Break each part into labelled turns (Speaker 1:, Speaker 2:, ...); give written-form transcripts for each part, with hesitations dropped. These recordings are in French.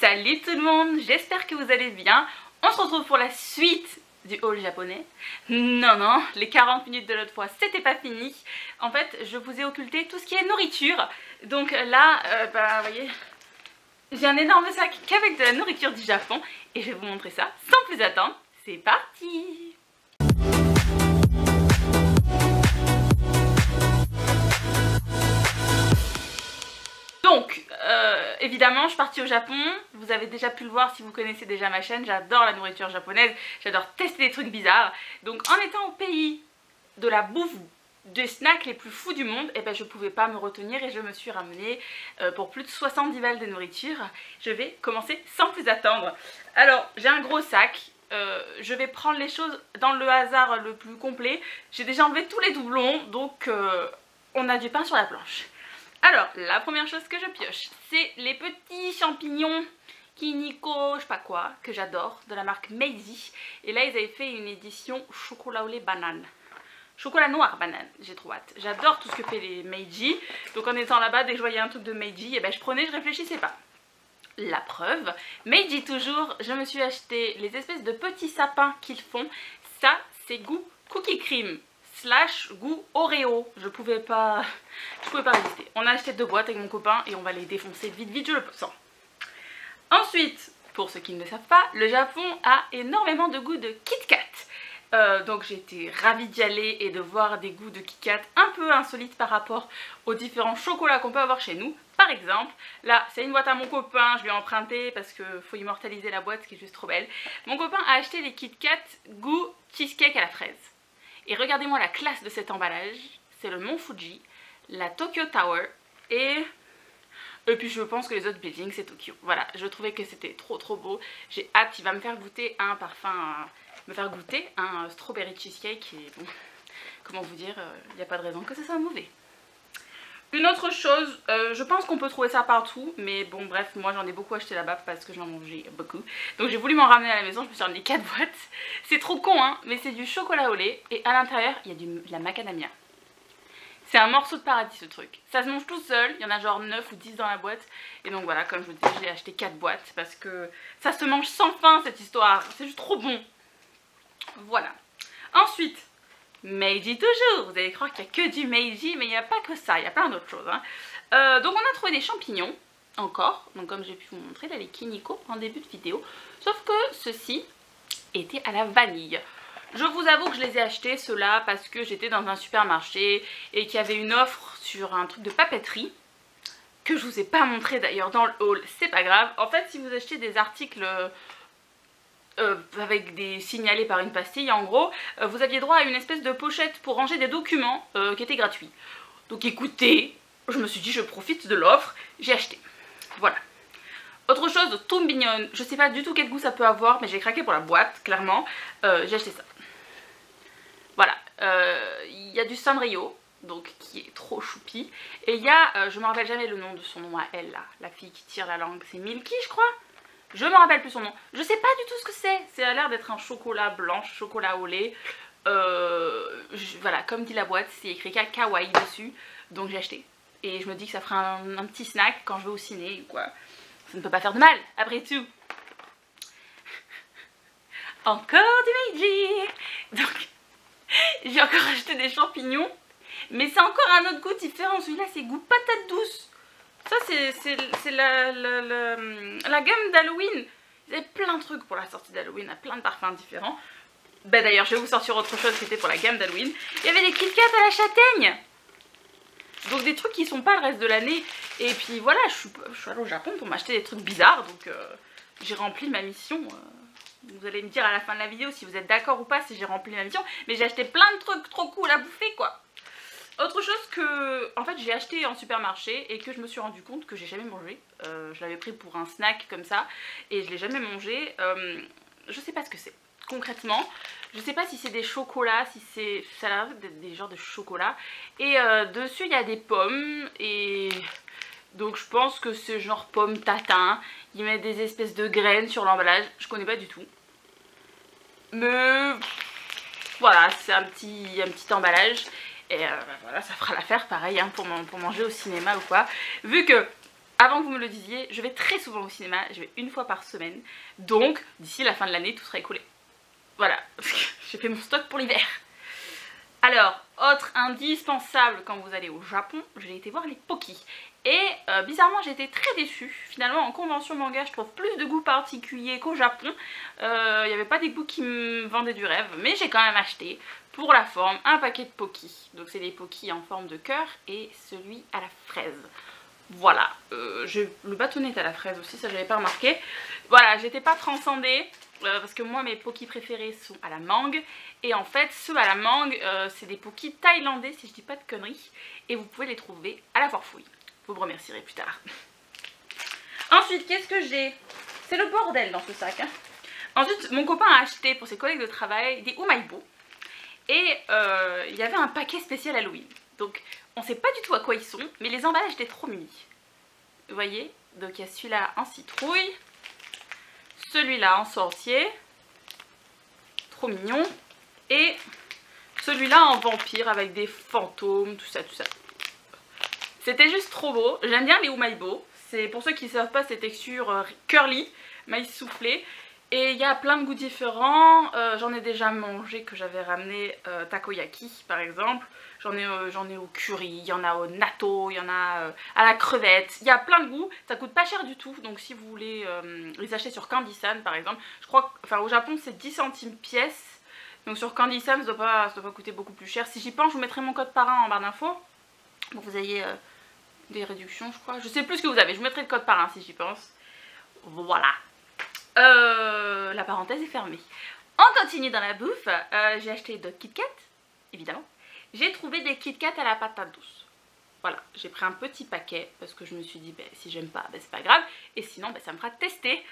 Speaker 1: Salut tout le monde, j'espère que vous allez bien. On se retrouve pour la suite du haul japonais. Non, les 40 minutes de l'autre fois, c'était pas fini. En fait, je vous ai occulté tout ce qui est nourriture. Donc là, vous voyez, j'ai un énorme sac qu'avec de la nourriture du Japon. Et je vais vous montrer ça sans plus attendre. C'est parti! Donc, évidemment, je suis partie au Japon. Vous avez déjà pu le voir si vous connaissez déjà ma chaîne. J'adore la nourriture japonaise. J'adore tester des trucs bizarres. Donc, en étant au pays de la bouffe, des snacks les plus fous du monde, je pouvais pas me retenir et je me suis ramenée pour plus de 70 balles de nourriture. Je vais commencer sans plus attendre. Alors, j'ai un gros sac. Je vais prendre les choses dans le hasard le plus complet. J'ai déjà enlevé tous les doublons, donc on a du pain sur la planche. Alors, la première chose que je pioche, c'est les petits champignons Kiniko, je sais pas quoi, que j'adore, de la marque Meiji. Et là, ils avaient fait une édition chocolat au lait banane. Chocolat noir banane, j'ai trop hâte. J'adore tout ce que fait les Meiji. Donc en étant là-bas, dès que je voyais un truc de Meiji, je prenais, je réfléchissais pas. La preuve, Meiji toujours, je me suis acheté les espèces de petits sapins qu'ils font. Ça, c'est goût cookie cream. / goût Oreo, je pouvais pas résister. On a acheté 2 boîtes avec mon copain et on va les défoncer vite, je le sens. Ensuite, pour ceux qui ne le savent pas, le Japon a énormément de goûts de Kit Kat. Donc j'ai été ravie d'y aller et de voir des goûts de Kit Kat un peu insolites par rapport aux différents chocolats qu'on peut avoir chez nous. Par exemple, là c'est une boîte à mon copain, je lui ai emprunté parce qu'il faut immortaliser la boîte qui est juste trop belle. Mon copain a acheté les Kit Kat goût cheesecake à la fraise. Et regardez-moi la classe de cet emballage, c'est le Mont Fuji, la Tokyo Tower et puis je pense que les autres buildings c'est Tokyo. Voilà, je trouvais que c'était trop beau. J'ai hâte, il va me faire goûter un parfum, un strawberry cheesecake et bon, comment vous dire, il n'y a pas de raison que ce soit mauvais. Une autre chose, je pense qu'on peut trouver ça partout, mais bon bref, moi j'en ai beaucoup acheté là-bas parce que j'en mangeais beaucoup. Donc j'ai voulu m'en ramener à la maison, je me suis ramené 4 boîtes. C'est trop con hein, mais c'est du chocolat au lait et à l'intérieur il y a de la macadamia. C'est un morceau de paradis ce truc. Ça se mange tout seul, il y en a genre 9 ou 10 dans la boîte. Et donc voilà, comme je vous disais, j'ai acheté 4 boîtes parce que ça se mange sans fin cette histoire. C'est juste trop bon. Voilà. Ensuite, Meiji toujours, vous allez croire qu'il n'y a que du Meiji, mais il n'y a pas que ça, il y a plein d'autres choses. Hein. Donc on a trouvé des champignons, encore, donc comme j'ai pu vous montrer, là les Kiniko en début de vidéo, sauf que ceux-ci étaient à la vanille. Je vous avoue que je les ai achetés ceux-là parce que j'étais dans un supermarché et qu'il y avait une offre sur un truc de papeterie, que je vous ai pas montré d'ailleurs dans le haul, c'est pas grave. En fait si vous achetez des articles... avec des signalés par une pastille en gros, vous aviez droit à une espèce de pochette pour ranger des documents qui était gratuit. Donc écoutez, je me suis dit je profite de l'offre, j'ai acheté. Voilà. Autre chose, tout mignon, je sais pas du tout quel goût ça peut avoir, mais j'ai craqué pour la boîte, clairement. J'ai acheté ça. Voilà. Il y a du Sanrio, donc qui est trop choupi. Et il y a, je me rappelle jamais le nom de son nom à elle là, la fille qui tire la langue, c'est Milky je crois. Je me rappelle plus son nom. Je sais pas du tout ce que c'est. Ça a l'air d'être un chocolat blanc, chocolat au lait. Voilà, comme dit la boîte, c'est écrit kawaii dessus. Donc j'ai acheté. Et je me dis que ça fera un petit snack quand je vais au ciné ou quoi. Ça ne peut pas faire de mal, après tout. Encore du Meiji. Donc, j'ai encore acheté des champignons. Mais c'est encore un autre goût différent. Celui-là, c'est goût patate douce. Ça c'est la gamme d'Halloween. Ils avaient plein de trucs pour la sortie d'Halloween, plein de parfums différents. D'ailleurs je vais vous sortir autre chose qui était pour la gamme d'Halloween. Il y avait des Kit Kat à la châtaigne. Donc des trucs qui sont pas le reste de l'année. Et puis voilà, je suis allée au Japon pour m'acheter des trucs bizarres. Donc j'ai rempli ma mission. Vous allez me dire à la fin de la vidéo si vous êtes d'accord ou pas si j'ai rempli ma mission. Mais j'ai acheté plein de trucs trop cool à bouffer quoi. Autre chose que en fait j'ai acheté en supermarché et que je me suis rendu compte que j'ai jamais mangé. Je l'avais pris pour un snack comme ça et je l'ai jamais mangé. Je sais pas ce que c'est concrètement. Je sais pas si c'est des chocolats, si c'est... ça a l'air d'être des genres de chocolat. Et dessus il y a des pommes et donc je pense que c'est genre pomme tatin. Ils mettent des espèces de graines sur l'emballage. Je connais pas du tout. Mais voilà, c'est un petit emballage. Et voilà, ça fera l'affaire pareil hein, pour manger au cinéma ou quoi. Vu que avant que vous me le disiez, je vais très souvent au cinéma, je vais une fois par semaine. Donc, d'ici la fin de l'année, tout sera écoulé. Voilà, j'ai fait mon stock pour l'hiver. Alors, autre indispensable quand vous allez au Japon, j'ai été voir les Poki. Et bizarrement, j'ai été très déçue. Finalement, en convention manga, je trouve plus de goûts particuliers qu'au Japon. Il n'y avait pas des goûts qui me vendaient du rêve, mais j'ai quand même acheté, pour la forme, un paquet de Poki. Donc c'est des Poki en forme de cœur et celui à la fraise. Voilà, le bâtonnet est à la fraise aussi, ça j'avais pas remarqué. Voilà, j'étais pas transcendée. Parce que moi mes Poki préférés sont à la mangue. Et en fait ceux à la mangue c'est des Poki thaïlandais si je dis pas de conneries. Et vous pouvez les trouver à la foire fouille. Vous me remercierez plus tard. Ensuite qu'est-ce que j'ai? C'est le bordel dans ce sac hein. Ensuite mon copain a acheté pour ses collègues de travail des Umaibo. Et il y avait un paquet spécial Halloween. Donc on sait pas du tout à quoi ils sont. Mais les emballages étaient trop mimi. Vous voyez? Donc il y a celui-là en citrouille. Celui-là en sorcier, trop mignon, et celui-là en vampire avec des fantômes, tout ça, tout ça. C'était juste trop beau, j'aime bien les Umaibo, c'est pour ceux qui ne savent pas ces textures curly, maïs soufflé, et il y a plein de goûts différents, j'en ai déjà mangé que j'avais ramené takoyaki par exemple. J'en ai au curry, il y en a au natto, il y en a à la crevette, il y a plein de goûts, ça coûte pas cher du tout, donc si vous voulez les acheter sur Candy-san par exemple, je crois que, enfin au Japon c'est 10 centimes pièce, donc sur Candy-san ça doit pas coûter beaucoup plus cher. Si j'y pense je vous mettrai mon code parrain en barre d'infos, pour que vous ayez des réductions je crois, je sais plus ce que vous avez, je vous mettrai le code parrain si j'y pense. Voilà, la parenthèse est fermée. On continue dans la bouffe, j'ai acheté d'autres Kit Kat, évidemment. J'ai trouvé des Kit Kat à la patate douce. Voilà, j'ai pris un petit paquet parce que je me suis dit, ben, si j'aime pas, ben, c'est pas grave. Et sinon, ben, ça me fera tester.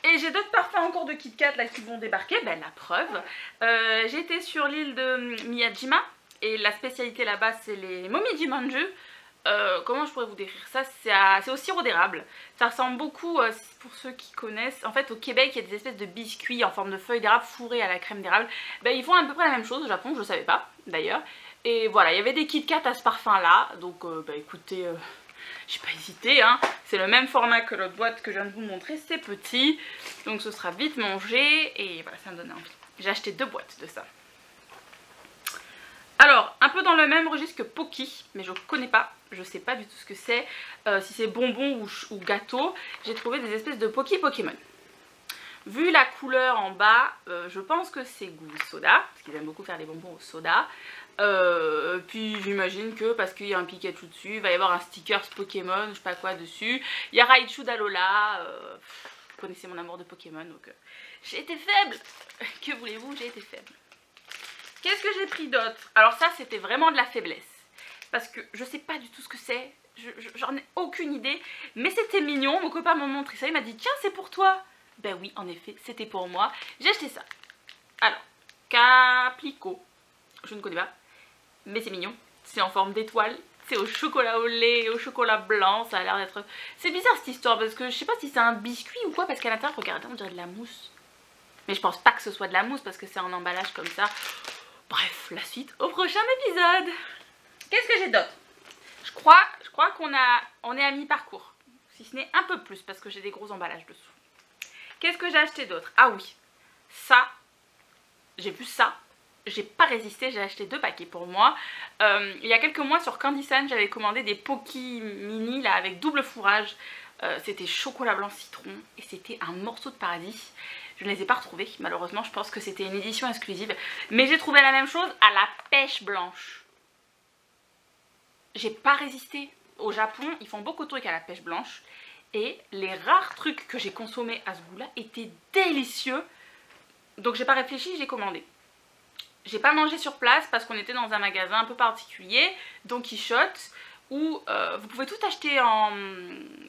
Speaker 1: Et j'ai d'autres parfums encore de Kit Kat là qui vont débarquer, ben, la preuve. J'étais sur l'île de Miyajima et la spécialité là-bas, c'est les momiji manju. Comment je pourrais vous décrire ça? C'est au sirop d'érable. Ça ressemble beaucoup, pour ceux qui connaissent, en fait au Québec il y a des espèces de biscuits en forme de feuilles d'érable fourrés à la crème d'érable. Ben, ils font à peu près la même chose au Japon, je ne savais pas d'ailleurs. Et voilà, il y avait des Kit Kat à ce parfum là, donc bah écoutez, j'ai pas hésité hein. C'est le même format que l'autre boîte que je viens de vous montrer, c'est petit, donc ce sera vite mangé et voilà, ça me donne envie. J'ai acheté 2 boîtes de ça. Alors, un peu dans le même registre que Poki, mais je connais pas, je sais pas du tout ce que c'est, si c'est bonbon ou gâteau. J'ai trouvé des espèces de Poki Pokémon. Vu la couleur en bas, je pense que c'est goût soda, parce qu'ils aiment beaucoup faire des bonbons au soda. Puis j'imagine que parce qu'il y a un Pikachu dessus, il va y avoir un sticker Pokémon, je sais pas quoi dessus. Il y a Raichu d'Alola, vous connaissez mon amour de Pokémon, donc j'ai été faible. Que voulez-vous, j'ai été faible. Qu'est-ce que j'ai pris d'autre? Alors ça c'était vraiment de la faiblesse, parce que je sais pas du tout ce que c'est, j'en ai aucune idée, mais c'était mignon, mon copain m'a montré ça, il m'a dit tiens c'est pour toi. Ben oui en effet c'était pour moi, j'ai acheté ça. Alors, Caplico, je ne connais pas, mais c'est mignon, c'est en forme d'étoile, c'est au chocolat au lait, au chocolat blanc, ça a l'air d'être... C'est bizarre cette histoire parce que je sais pas si c'est un biscuit ou quoi, parce qu'à l'intérieur regardez on dirait de la mousse. Mais je pense pas que ce soit de la mousse parce que c'est un emballage comme ça. Bref, la suite au prochain épisode. Qu'est-ce que j'ai d'autre? Je crois qu'on est à mi-parcours. Si ce n'est un peu plus parce que j'ai des gros emballages dessous. Qu'est-ce que j'ai acheté d'autre? Ah oui, ça, j'ai vu ça. J'ai pas résisté, j'ai acheté 2 paquets pour moi. Il y a quelques mois sur Candy-san, j'avais commandé des Poki mini là avec double fourrage. C'était chocolat blanc citron et c'était un morceau de paradis. Je ne les ai pas retrouvés, malheureusement, je pense que c'était une édition exclusive. Mais j'ai trouvé la même chose à la pêche blanche. J'ai pas résisté. Au Japon, ils font beaucoup de trucs à la pêche blanche. Et les rares trucs que j'ai consommés à ce goût-là étaient délicieux. Donc j'ai pas réfléchi, j'ai commandé. J'ai pas mangé sur place parce qu'on était dans un magasin un peu particulier, Don Quichotte, où vous pouvez tout acheter en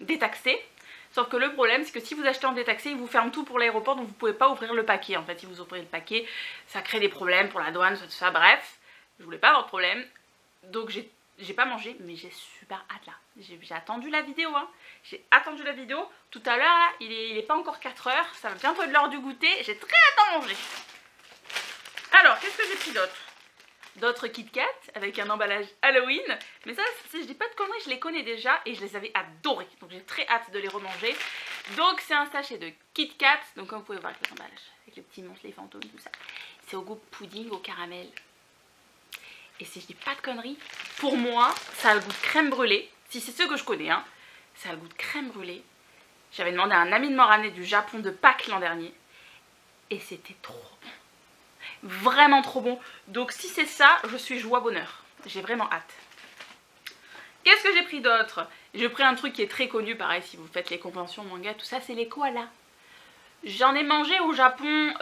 Speaker 1: détaxé. Sauf que le problème c'est que si vous achetez en détaxé, ils vous ferment tout pour l'aéroport, donc vous pouvez pas ouvrir le paquet. En fait, si vous ouvrez le paquet, ça crée des problèmes pour la douane, tout ça, bref. Je voulais pas avoir de problème. Donc j'ai pas mangé, mais j'ai super hâte là. J'ai attendu la vidéo, hein. J'ai attendu la vidéo. Tout à l'heure, il est pas encore 4 h, ça va bientôt être l'heure du goûter. J'ai très hâte d'en manger. Alors, qu'est-ce que j'ai pris d'autre? d'autres Kit Kat avec un emballage Halloween. Mais ça, si je dis pas de conneries, je les connais déjà et je les avais adorés. Donc j'ai très hâte de les remanger. Donc c'est un sachet de Kit Kat. Donc comme vous pouvez voir avec les emballages, avec les petits monstres, les fantômes, tout ça. C'est au goût pudding au caramel. Et si je dis pas de conneries, pour moi, ça a le goût de crème brûlée. Si c'est ce que je connais, hein, ça a le goût de crème brûlée. J'avais demandé à un ami de me ramener du Japon de Pâques l'an dernier. Et c'était trop bon. Vraiment trop bon. Donc si c'est ça, je suis joie bonheur. J'ai vraiment hâte. Qu'est-ce que j'ai pris d'autre? J'ai pris un truc qui est très connu, pareil, si vous faites les conventions, manga, tout ça, c'est les koalas. J'en ai mangé au Japon,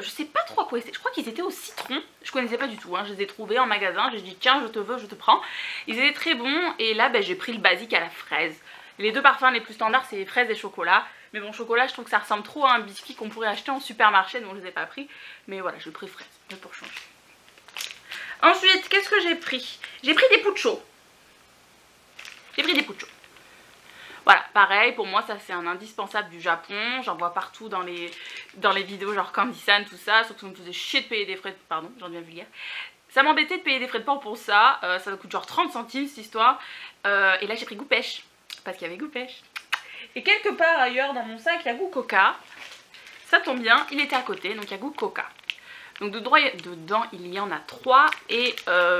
Speaker 1: je sais pas trop à quoi c'était. Je crois qu'ils étaient au citron. Je connaissais pas du tout, hein. Je les ai trouvés en magasin. J'ai dit tiens, je te veux, je te prends. Ils étaient très bons. Et là, j'ai pris le basique à la fraise. Les deux parfums les plus standards, c'est fraises et chocolat. Mais bon, chocolat, je trouve que ça ressemble trop à un biscuit qu'on pourrait acheter en supermarché, donc je les ai pas pris. Mais voilà, j'ai pris fraise, pour changer. Ensuite, qu'est-ce que j'ai pris? J'ai pris des puchos. Voilà, pareil, pour moi ça c'est un indispensable du Japon. J'en vois partout dans les vidéos genre Candy-san, tout ça. Surtout ça me faisait chier de payer des frais de... Pardon, j'en deviens vulgaire. Ça m'embêtait de payer des frais de port pour ça. Ça coûte genre 30 centimes cette histoire. Et là j'ai pris goût pêche. Parce qu'il y avait goût pêche. Et quelque part ailleurs dans mon sac il y a goût coca. Ça tombe bien, il était à côté, donc il y a goût coca. Donc dedans il y en a 3. Et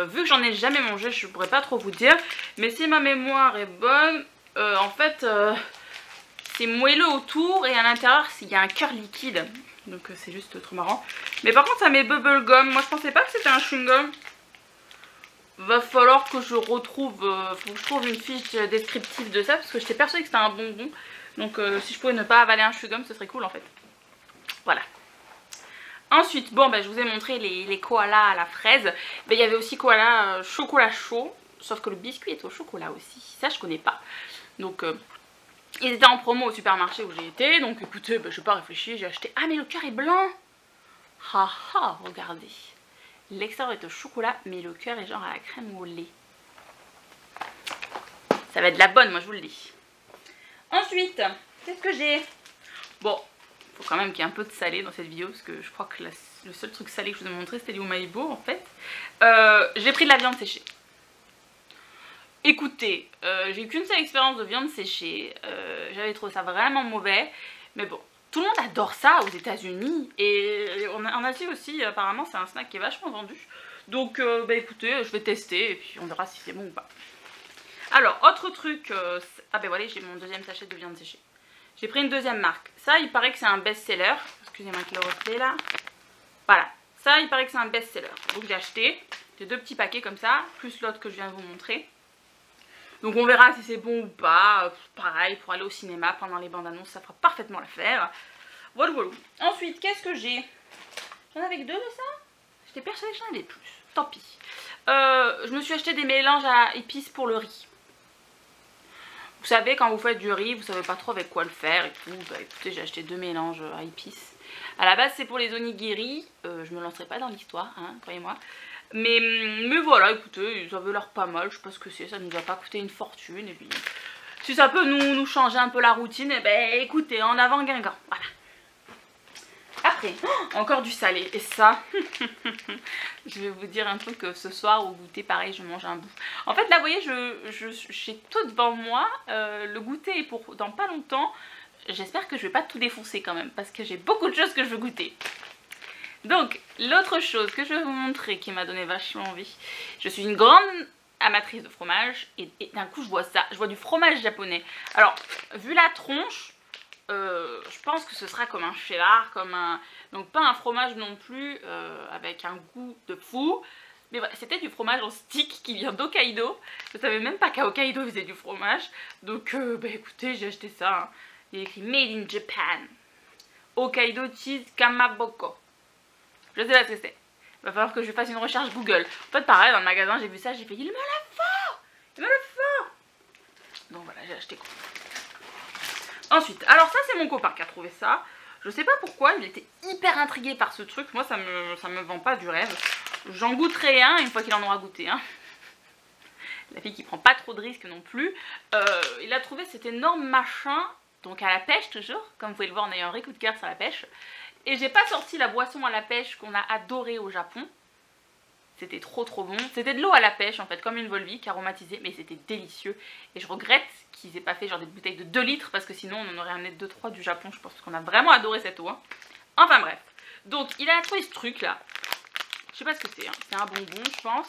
Speaker 1: vu que j'en ai jamais mangé, je pourrais pas trop vous dire. Mais si ma mémoire est bonne... en fait, c'est moelleux autour et à l'intérieur, il y a un cœur liquide. Donc c'est juste trop marrant. Mais par contre, ça met bubblegum. Moi, je pensais pas que c'était un chewing-gum. Va falloir que je retrouve... faut que je trouve une fiche descriptive de ça. Parce que j'étais persuadée que c'était un bonbon. Donc si je pouvais ne pas avaler un chewing-gum, ce serait cool en fait. Voilà. Ensuite, bon, je vous ai montré les koalas à la fraise. Mais il y avait aussi koala chocolat chaud. Sauf que le biscuit est au chocolat aussi. Ça, je connais pas. Donc, ils étaient en promo au supermarché où j'ai été. Donc, écoutez, je n'ai pas réfléchi. J'ai acheté... Ah, mais le cœur est blanc. Haha, regardez. L'extérieur est au chocolat, mais le cœur est genre à la crème au lait. Ça va être de la bonne, moi, je vous le dis. Ensuite, qu'est-ce que j'ai? Bon, il faut quand même qu'il y ait un peu de salé dans cette vidéo. Parce que je crois que le seul truc salé que je vous ai montré, c'était du Umaibo, en fait. J'ai pris de la viande séchée. Écoutez, j'ai eu qu'une seule expérience de viande séchée, j'avais trouvé ça vraiment mauvais, mais bon, tout le monde adore ça aux États-Unis et en Asie aussi, apparemment c'est un snack qui est vachement vendu. Donc écoutez, je vais tester et puis on verra si c'est bon ou pas. Alors, autre truc, voilà, j'ai mon deuxième sachet de viande séchée. J'ai pris une deuxième marque, ça il paraît que c'est un best-seller, excusez-moi que le reflet là, voilà, ça il paraît que c'est un best-seller, donc j'ai acheté, j'ai 2 petits paquets comme ça, plus l'autre que je viens de vous montrer. Donc on verra si c'est bon ou pas. Pareil, pour aller au cinéma pendant les bandes annonces, ça fera parfaitement l'affaire. Voilà, voilà. Ensuite, qu'est-ce que j'ai? J'en avais que 2 de ça? J'étais persuadée que j'en avais plus. Tant pis. Je me suis acheté des mélanges à épices pour le riz. Vous savez, quand vous faites du riz, vous savez pas trop avec quoi le faire et tout. Écoutez, j'ai acheté 2 mélanges à épices. À la base, c'est pour les onigiri. Je me lancerai pas dans l'histoire, hein, croyez-moi. Mais voilà, écoutez, ça avait l'air pas mal, je sais pas ce que c'est, ça nous a pas coûté une fortune, et puis si ça peut nous changer un peu la routine, écoutez, en avant Guingamp, voilà. Après, encore du salé, et ça, je vais vous dire un truc, que ce soir au goûter, pareil, je mange un bout. En fait, là, vous voyez, j'ai tout devant moi, le goûter est pour dans pas longtemps, j'espère que je vais pas tout défoncer quand même, parce que j'ai beaucoup de choses que je veux goûter. Donc, l'autre chose que je vais vous montrer qui m'a donné vachement envie, je suis une grande amatrice de fromage et d'un coup je vois ça, je vois du fromage japonais. Alors, vu la tronche, je pense que ce sera comme un cheddar, donc pas un fromage non plus avec un goût de fou. Mais voilà, c'était du fromage en stick qui vient d'Hokkaido. Je savais même pas qu'à Hokkaido ils faisaient du fromage. Donc, écoutez, j'ai acheté ça. Hein. Il y a écrit Made in Japan. Hokkaido Cheese Kamaboko. Je sais pas ce que c'est. Il va falloir que je fasse une recherche Google. En fait, pareil, dans le magasin, j'ai vu ça, j'ai fait il me le faut! Il me le faut! Donc voilà, j'ai acheté quoi. Ensuite, alors ça, c'est mon copain qui a trouvé ça. Je sais pas pourquoi, il était hyper intrigué par ce truc. Moi, ça me vend pas du rêve. J'en goûterai un une fois qu'il en aura goûté un. La fille qui prend pas trop de risques non plus. Il a trouvé cet énorme machin, donc à la pêche toujours. Comme vous pouvez le voir, on a eu un vrai coup de cœur sur la pêche. Et j'ai pas sorti la boisson à la pêche qu'on a adorée au Japon. C'était trop bon. C'était de l'eau à la pêche en fait, comme une Volvic aromatisée, mais c'était délicieux. Et je regrette qu'ils aient pas fait genre des bouteilles de 2 litres parce que sinon on en aurait amené 2-3 du Japon, je pense, parce qu'on a vraiment adoré cette eau. Hein. Enfin bref. Donc il a trouvé ce truc là. Je sais pas ce que c'est, hein. C'est un bonbon je pense.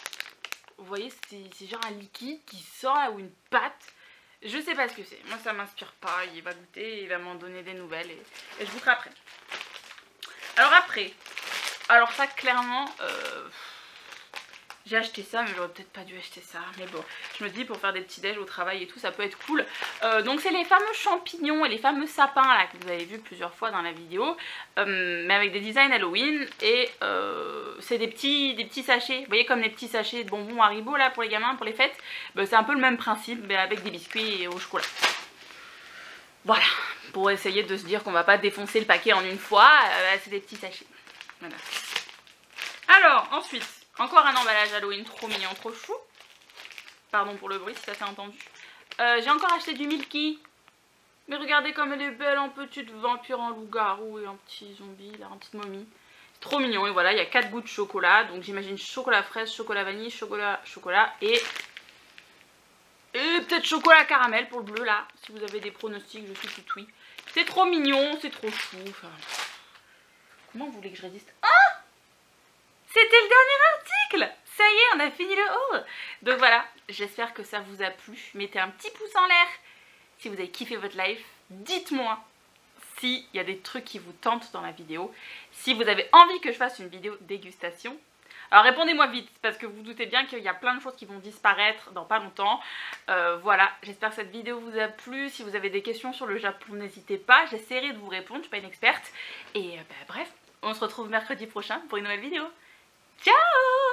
Speaker 1: Vous voyez, c'est genre un liquide qui sort là, ou une pâte. Je sais pas ce que c'est. Moi ça m'inspire pas. Il va goûter, il va m'en donner des nouvelles et je goûterai après. Alors ça clairement, j'ai acheté ça mais j'aurais peut-être pas dû acheter ça. Mais bon, je me dis pour faire des petits déj au travail et tout, ça peut être cool. Donc c'est les fameux champignons et les fameux sapins là que vous avez vu plusieurs fois dans la vidéo. Mais avec des designs Halloween et c'est des petits sachets. Vous voyez comme les petits sachets de bonbons Haribo là pour les gamins, pour les fêtes. C'est un peu le même principe mais avec des biscuits au chocolat. Voilà, pour essayer de se dire qu'on va pas défoncer le paquet en une fois, c'est des petits sachets. Voilà. Alors, ensuite, encore un emballage Halloween trop mignon, trop chou. Pardon pour le bruit si ça s'est entendu. J'ai encore acheté du Milky. Mais regardez comme elle est belle en petite vampire en loup-garou et en petit zombie, là, en petite momie. C'est trop mignon et voilà, il y a 4 goûts de chocolat. Donc j'imagine chocolat fraise, chocolat vanille, chocolat et peut-être chocolat caramel pour le bleu là. Si vous avez des pronostics, je suis tout oui. C'est trop mignon, c'est trop chou. Enfin, comment vous voulez que je résiste? Ah! C'était le dernier article! Ça y est, on a fini le haul. Donc voilà, j'espère que ça vous a plu. Mettez un petit pouce en l'air si vous avez kiffé votre life. Dites-moi s'il y a des trucs qui vous tentent dans la vidéo. Si vous avez envie que je fasse une vidéo dégustation. Alors répondez-moi vite parce que vous doutez bien qu'il y a plein de choses qui vont disparaître dans pas longtemps. Voilà, j'espère que cette vidéo vous a plu. Si vous avez des questions sur le Japon, n'hésitez pas. J'essaierai de vous répondre, je suis pas une experte. Et bref, on se retrouve mercredi prochain pour une nouvelle vidéo. Ciao!